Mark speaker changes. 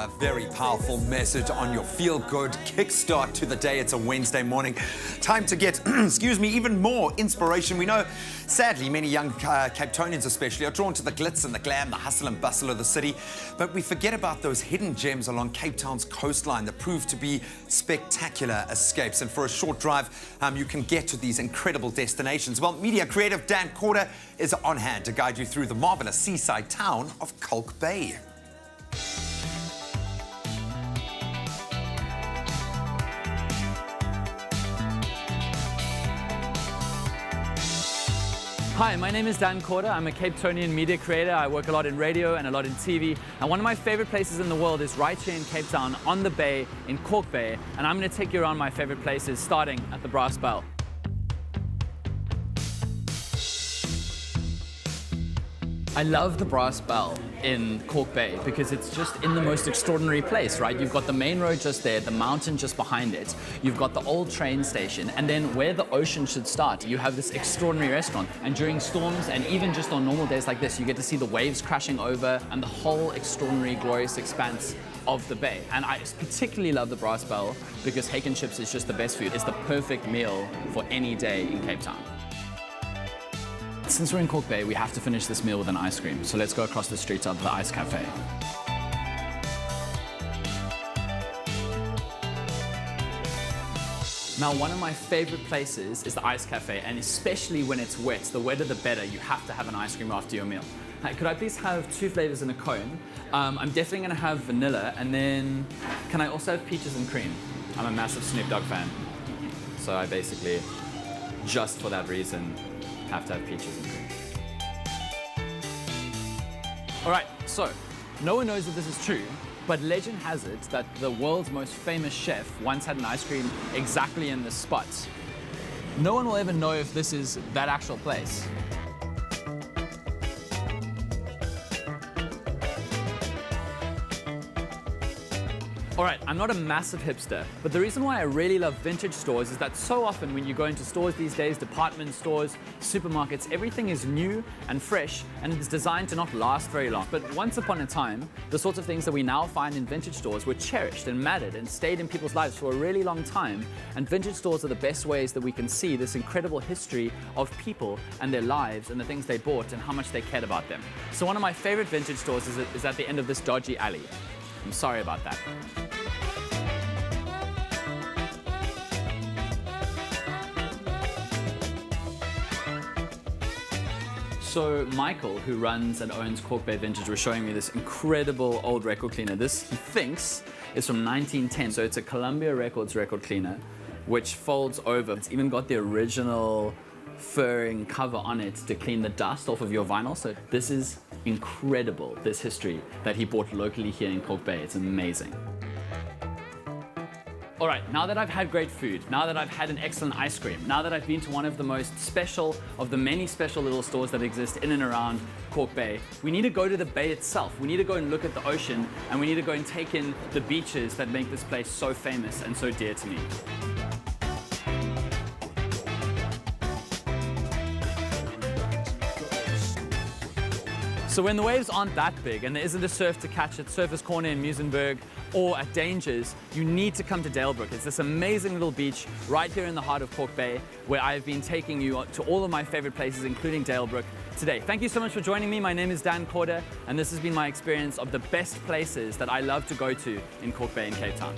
Speaker 1: A very powerful message on your feel-good kickstart to the day. It's a Wednesday morning. Time to get, excuse me, even more inspiration. We know, sadly, many young Cape Townians especially are drawn to the glitz and the glam, the hustle and bustle of the city. But we forget about those hidden gems along Cape Town's coastline that prove to be spectacular escapes. And for a short drive, you can get to these incredible destinations. Well, media creative Dan Corder is on hand to guide you through the marvelous seaside town of Kalk Bay.
Speaker 2: Hi, my name is Dan Corder. I'm a Cape Townian media creator. I work a lot in radio and a lot in TV. And one of my favorite places in the world is right here in Cape Town, on the bay, in Kalk Bay. And I'm going to take you around my favorite places, starting at the Brass Bell. I love the Brass Bell in Kalk Bay because it's just in the most extraordinary place, right? You've got the main road just there, the mountain just behind it. You've got the old train station, and then where the ocean should start, you have this extraordinary restaurant. And during storms, and even just on normal days like this, you get to see the waves crashing over and the whole extraordinary, glorious expanse of the bay. And I particularly love the Brass Bell because hake and chips is just the best food. It's the perfect meal for any day in Cape Town. Since we're in Kalk Bay, we have to finish this meal with an ice cream. So let's go across the street to the Ice Cafe. Now, one of my favorite places is the Ice Cafe, and especially when it's wet, the wetter the better. You have to have an ice cream after your meal. Hi, could I please have 2 flavors in a cone? I'm definitely gonna have vanilla, and then can I also have peaches and cream? I'm a massive Snoop Dogg fan. So I basically, just for that reason, have to have peaches and cream. All right, so no one knows if this is true, but legend has it that the world's most famous chef once had an ice cream exactly in this spot. No one will ever know if this is that actual place. All right, I'm not a massive hipster, but the reason why I really love vintage stores is that so often when you go into stores these days, department stores, supermarkets, everything is new and fresh, and it's designed to not last very long. But once upon a time, the sorts of things that we now find in vintage stores were cherished and mattered and stayed in people's lives for a really long time. And vintage stores are the best ways that we can see this incredible history of people and their lives and the things they bought and how much they cared about them. So one of my favorite vintage stores is at the end of this dodgy alley. I'm sorry about that. So Michael, who runs and owns Kalk Bay Vintage, was showing me this incredible old record cleaner. This, he thinks, is from 1910. So it's a Columbia Records record cleaner, which folds over. It's even got the original furring cover on it to clean the dust off of your vinyl. So this is incredible, this history that he bought locally here in Kalk Bay. It's amazing. All right, now that I've had great food, now that I've had an excellent ice cream, now that I've been to one of the most special of the many special little stores that exist in and around Kalk Bay, we need to go to the bay itself. We need to go and look at the ocean, and we need to go and take in the beaches that make this place so famous and so dear to me. So when the waves aren't that big and there isn't a surf to catch at Surfers Corner in Muizenberg or at Dangers, you need to come to Dalebrook. It's this amazing little beach right here in the heart of Kalk Bay where I've been taking you to all of my favorite places, including Dalebrook today. Thank you so much for joining me. My name is Dan Corder, and this has been my experience of the best places that I love to go to in Kalk Bay in Cape Town.